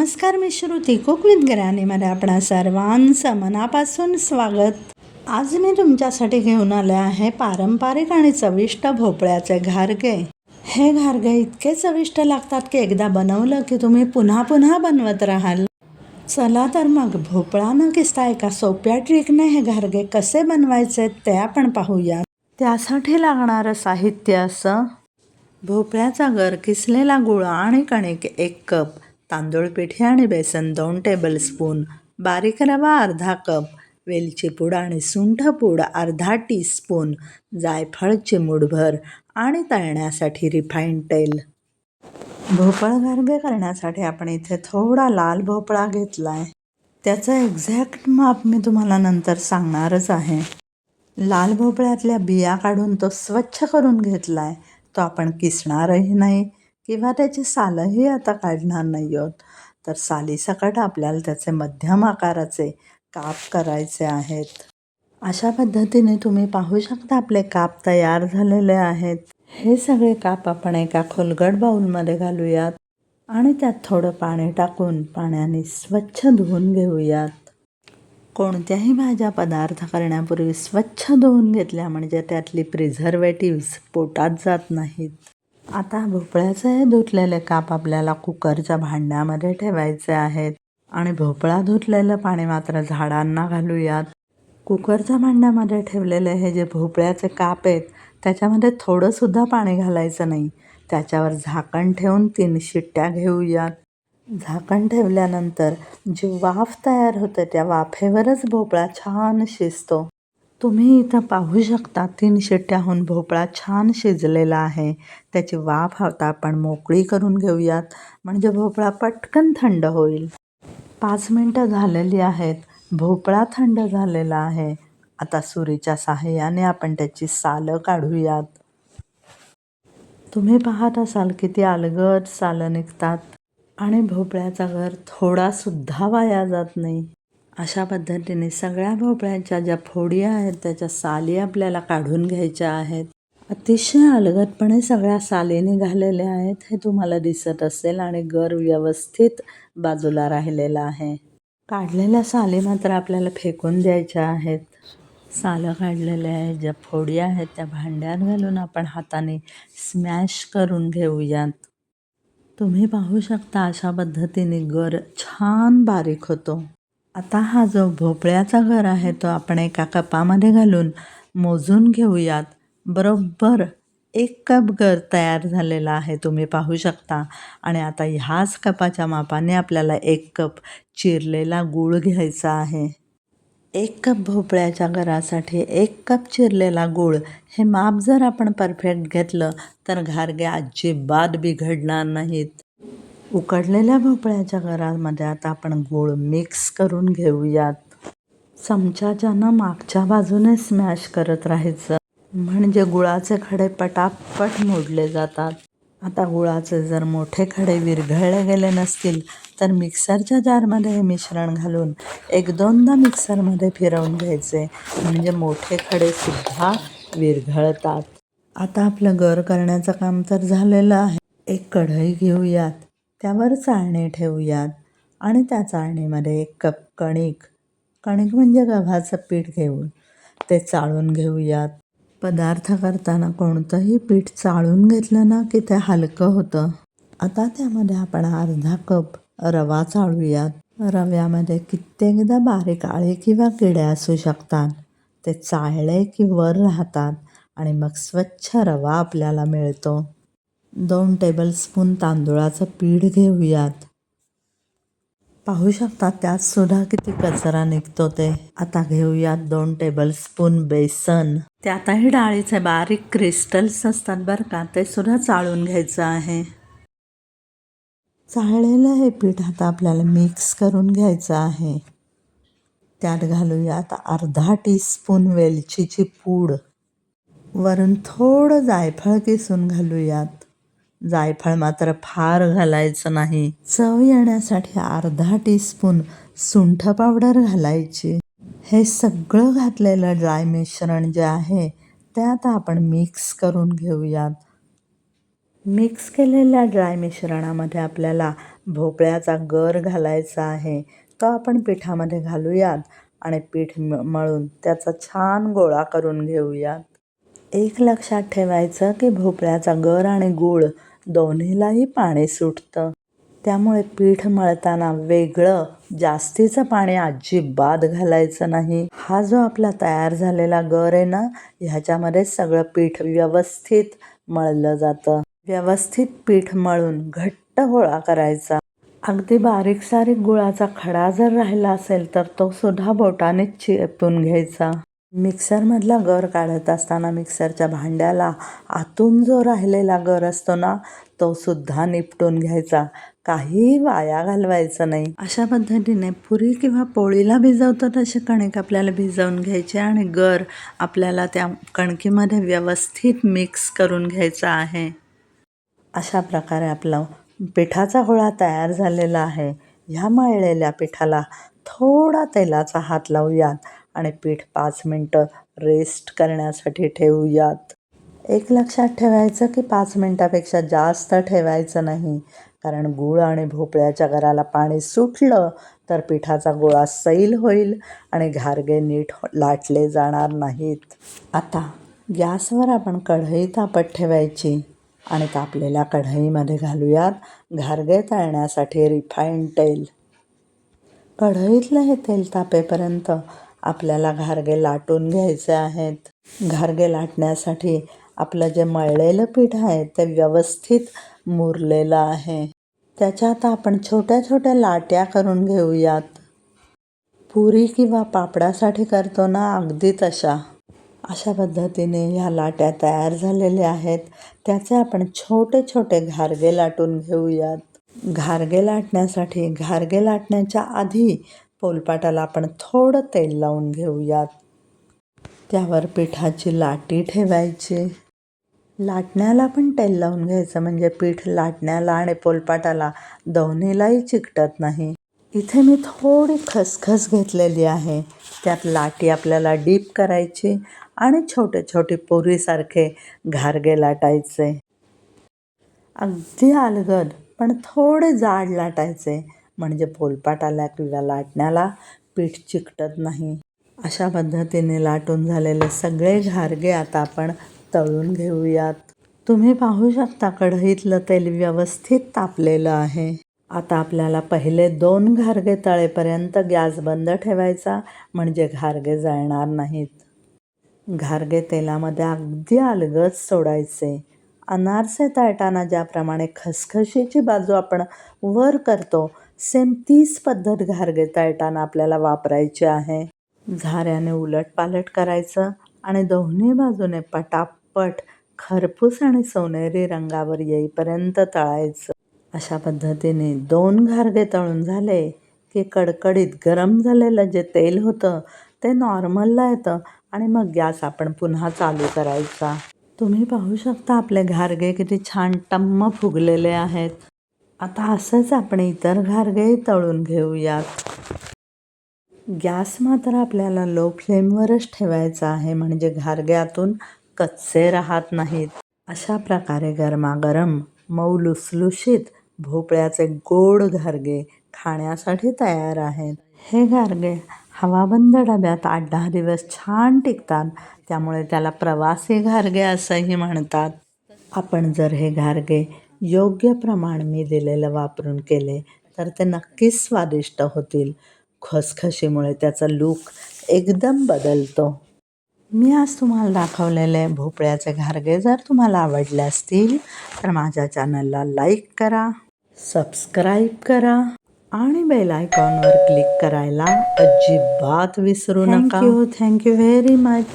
नमस्कार, मी Shruti cook with ग्रॅनीमध्ये आपणा सर्वांचं मनापासून स्वागत. आज मी तुमच्यासाठी घेऊन आले आहे पारंपरिक आणि चविष्ट भोपळ्याचे घारगे. हे घारगे इतके चविष्ट लागतात की एकदा बनवलं की तुम्ही पुन्हा पुन्हा बनवत राहाल. चला तर मग भोपळा न किसता एका सोप्या ट्रिकने हे घारगे कसे बनवायचे ते आपण पाहूया. त्यासाठी लागणारं साहित्य असं: भोपळ्याचा गर, किसलेला गुळ आणि कणिक 1 कप, तांदूळ पिठी आणि बेसन 2 टेबलस्पून, बारीक रवा अर्धा कप, वेलची पूड आणि सुंठ पूड अर्धा टीस्पून, जायफळ चिमूटभर आणि तळण्यासाठी रिफाईंड तेल. भोपळा घारगे करण्यासाठी आपण इथे थोडा लाल भोपळा घेतला आहे. त्याचं एक्झॅक्ट माप मी तुम्हाला नंतर सांगणारच आहे. लाल भोपळ्यातल्या बिया काढून तो स्वच्छ करून घेतला आहे. तो आपण किसणारही नाही किंवा त्याची सालही आता काढणार नाही आहोत. तर सालीसकट आपल्याला त्याचे मध्यम आकाराचे काप करायचे आहेत. अशा पद्धतीने तुम्ही पाहू शकता आपले काप तयार झालेले आहेत. हे सगळे काप आपण एका खोलगट बाउलमध्ये घालूयात आणि त्यात थोडं पाणी टाकून पाण्याने स्वच्छ धुवून घेऊयात. कोणत्याही भाज्या पदार्थ करण्यापूर्वी स्वच्छ धुवून घेतल्या म्हणजे त्यातली प्रिझर्वेटिव्स पोटात जात नाहीत. आता भोपळ्याचे हे धुतलेले काप आपल्याला कुकरच्या भांड्यामध्ये ठेवायचे आहेत आणि भोपळा धुतलेलं पाणी मात्र झाडांना घालूयात. कुकरच्या भांड्यामध्ये ठेवलेले हे जे भोपळ्याचे काप आहेत त्याच्यामध्ये थोडंसुद्धा पाणी घालायचं नाही. त्याच्यावर झाकण ठेवून 3 शिट्ट्या घेऊयात. झाकण ठेवल्यानंतर जी वाफ तयार होते त्या वाफेवरच भोपळा छान शिजतो. तुम्ही इथं पाहू शकता 3 शिट्ट्याहून भोपळा छान शिजलेला आहे. त्याची वाफ आता आपण मोकळी करून घेऊयात म्हणजे भोपळा पटकन थंड होईल. 5 मिनटं झालेली आहेत. भोपळा थंड झालेला आहे. आता सुरीच्या साहाय्याने आपण त्याची सालं काढूयात. तुम्ही पाहत असाल किती अलगद सालं निघतात आणि भोपळ्याचा गर थोडासुद्धा वाया जात नाही. अशा पद्धतीने सगळ्या भोपळ्याच्या ज्या फोडी आहेत त्याच्या साली आपल्याला काढून घ्यायच्या आहेत. अतिशय अलगदपणे सगळ्या साली निघालेल्या आहेत हे तुम्हाला दिसत असेल आणि गर व्यवस्थित बाजूला राहिलेला आहे. काढलेल्या साली मात्र आपल्याला फेकून द्यायच्या आहेत. सालं काढलेल्या आहेत, ज्या फोडी आहेत त्या भांड्यात घालून आपण हाताने स्मॅश करून घेऊयात. तुम्ही पाहू शकता अशा पद्धतीने गर छान बारीक होतो. आता हा जो भोपळ्याचा गर आहे तो आपण एका कपामध्ये घालून मोजून घेऊयात. बरोबर 1 कप गर तयार झालेला आहे तुम्ही पाहू शकता. आणि आता ह्याच कपाच्या मापाने आपल्याला 1 कप चिरलेला गूळ घ्यायचा आहे. 1 कप भोपळ्याच्या गरासाठी 1 कप चिरलेला गूळ हे माप जर आपण परफेक्ट घेतलं तर घारगे अजिबात बिघडणार नाहीत. उकडलेल्या भोपळ्याच्या गरामध्ये आता आपण गूळ मिक्स करून घेऊयात. चमच्याच्यानं मागच्या बाजूने स्मॅश करत राहायचं म्हणजे गुळाचे खडे पटापट मोडले जातात. आता गुळाचे जर मोठे खडे विरघळले गेले नसतील तर मिक्सरच्या जारमध्ये हे मिश्रण घालून 1-2दा मिक्सरमध्ये फिरवून घ्यायचे म्हणजे मोठे खडेसुद्धा विरघळतात. आता आपलं गर करण्याचं काम तर झालेलं आहे. एक कढई घेऊयात, त्यावर चाळणी ठेवूयात आणि त्या चाळणीमध्ये 1 कप कणिक म्हणजे गव्हाचं पीठ घेऊन ते चाळून घेऊयात. पदार्थ करताना कोणतंही पीठ चाळून घेतलं ना की ते हलकं होतं. आता त्यामध्ये आपण अर्धा कप रवा चाळूयात. रव्यामध्ये कित्येकदा बारीक आळे किंवा किडे असू शकतात. ते चाळले की वर राहतात आणि मग स्वच्छ रवा आपल्याला मिळतो. 2 टेबलस्पून तांदूळाचं पीठ घेऊयात. पाहू शकता त्यात सुद्धा किती कचरा निघतो ते. आता घेऊयात 2 टेबलस्पून बेसन. त्यातही डाळीचे बारीक क्रिस्टल्स असतात बरं का, ते सुद्धा चाळून घ्यायचं आहे. चाळलेलं हे पीठ आता आपल्याला मिक्स करून घ्यायचं आहे. त्यात घालूयात अर्धा टीस्पून वेलचीची पूड. वरून थोडं जायफळ किसून घालूयात. जायफळ मात्र फार घालायचं नाही. चव येण्यासाठी अर्धा टीस्पून सुंठ पावडर घालायची. हे सगळं घातलेलं ड्राय मिश्रण जे आहे ते आता आपण मिक्स करून घेऊयात. मिक्स केलेल्या ड्राय मिश्रणामध्ये आपल्याला भोपळ्याचा गर घालायचा आहे, तो आपण पिठामध्ये घालूयात आणि पीठ मळून त्याचा छान गोळा करून घेऊयात. एक लक्षात ठेवायचं की भोपळ्याचा गर आणि गूळ दोन्हीलाही पाणी सुटतं, त्यामुळे पीठ मळताना वेगळं जास्तीचं पाणी अजिबात घालायचं नाही. हा जो आपला तयार झालेला गर आहे ना, ह्याच्यामध्ये सगळं पीठ व्यवस्थित मळलं जातं. व्यवस्थित पीठ मळून घट्ट गोळा करायचा. अगदी बारीक सारीक गुळाचा खडा जर राहिला असेल तर तो सुद्धा बोटाने चेपून घ्यायचा. मिक्सरमधला गर काढत असताना मिक्सरच्या भांड्याला आतून जो राहिलेला गर असतो ना, तो सुद्धा निपटून घ्यायचा. काहीही वाया घालवायचं नाही. अशा पद्धतीने पुरी किंवा पोळीला भिजवतो तसे कणिक आपल्याला भिजवून घ्यायचे आणि गर आपल्याला त्या कणकीमध्ये व्यवस्थित मिक्स करून घ्यायचा आहे. अशा प्रकारे आपला पिठाचा गोळा तयार झालेला आहे. ह्या मळलेल्या पिठाला थोडा तेलाचा हात लावूयात आणि पीठ 5 मिनटं रेस्ट करण्यासाठी ठेवूयात. एक लक्षात ठेवायचं की 5 मिनटापेक्षा जास्त ठेवायचं नाही, कारण गूळ आणि भोपळ्याच्या गराला पाणी सुटलं तर पिठाचा गोळा सैल होईल आणि घारगे नीट लाटले जाणार नाहीत. आता गॅसवर आपण कढई तापत ठेवायची आणि तापलेल्या कढईमध्ये घालूयात घारगे तळण्यासाठी रिफाईंड तेल. कढईतलं हे तेल तापेपर्यंत आपल्याला घारगे लाटून घ्यायचे आहेत. घारगे लाटण्यासाठी आपलं जे मळलेलं पीठ आहे ते व्यवस्थित मुरलेलं आहे. त्याच्या आता आपण छोट्या छोट्या लाट्या करून घेऊयात. पुरी किंवा पापडासाठी करतो ना, अगदी तशा. अशा पद्धतीने ह्या लाट्या तयार झालेल्या आहेत. त्याचे आपण छोटे छोटे घारगे लाटून घेऊयात. घारगे लाटण्यासाठी घारगे लाटण्याच्या आधी पोलपाटाला आपण थोडं तेल लावून घेऊयात. त्यावर पिठाची लाटी ठेवायची. लाटण्याला पण तेल लावून घ्यायचं, म्हणजे पीठ लाटण्याला आणि पोलपाटाला दोन्हीलाही चिकटत नाही. इथे मी थोडी खसखस घेतलेली आहे. त्यात लाटी आपल्याला डीप करायची आणि छोटे छोटे पुरीसारखे घारगे लाटायचे. अगदी अलगद पण थोडे जाड लाटायचे, म्हणजे पोलपाटाला किंवा लाटण्याला पीठ चिकटत नाही. अशा पद्धतीने लाटून झालेले सगळे घारगे आता आपण तळून घेऊयात. तुम्ही पाहू शकता कढईतलं तेल व्यवस्थित तापलेलं आहे. आता आपल्याला पहिले 2 घारगे तळेपर्यंत गॅस बंद ठेवायचा, म्हणजे घारगे जळणार नाहीत. घारगे तेलामध्ये अगदी अलगद सोडायचे. अनारसे तळताना ज्याप्रमाणे खसखशीची बाजू आपण वर करतो, सेम तीच पद्धत घारगे तळताना आपल्याला वापरायची आहे. झाऱ्याने उलटपालट करायचं आणि दोन्ही बाजूने पटापट खरपूस आणि सोनेरी रंगावर येईपर्यंत तळायचं. अशा पद्धतीने 2 घारगे तळून झाले की कडकडीत गरम झालेलं जे तेल होतं ते नॉर्मलला येतं आणि मग गॅस आपण पुन्हा चालू करायचा. तुम्ही पाहू शकता आपले घारगे किती छान टम्म फुगलेले आहेत. आता असंच आपण इतर घारगेही तळून घेऊयात. गॅस मात्र आपल्याला लो फ्लेमवरच ठेवायचा आहे, म्हणजे घारगे आतून कच्चे राहत नाहीत. अशा प्रकारे गरमागरम मऊ लुसलुशीत भोपळ्याचे गोड घारगे खाण्यासाठी तयार आहेत. हे घारगे हवाबंद डब्यात 8-10 दिवस छान टिकतात, त्यामुळे त्याला प्रवासी घारगे असंही म्हणतात. आपण जर हे घारगे योग्य प्रमाण मी दिलेलं वापरून केले तर ते नक्कीच स्वादिष्ट होतील. खसखशीमुळे त्याचा लूक एकदम बदलतो. मी आज तुम्हाला दाखवलेले भोपळ्याचे घारगे जर तुम्हाला आवडले असतील तर माझ्या चॅनलला लाईक करा, सबस्क्राईब करा आणि बेल आयकॉनवर क्लिक करायला अजिबात विसरू नका. Thank you very much.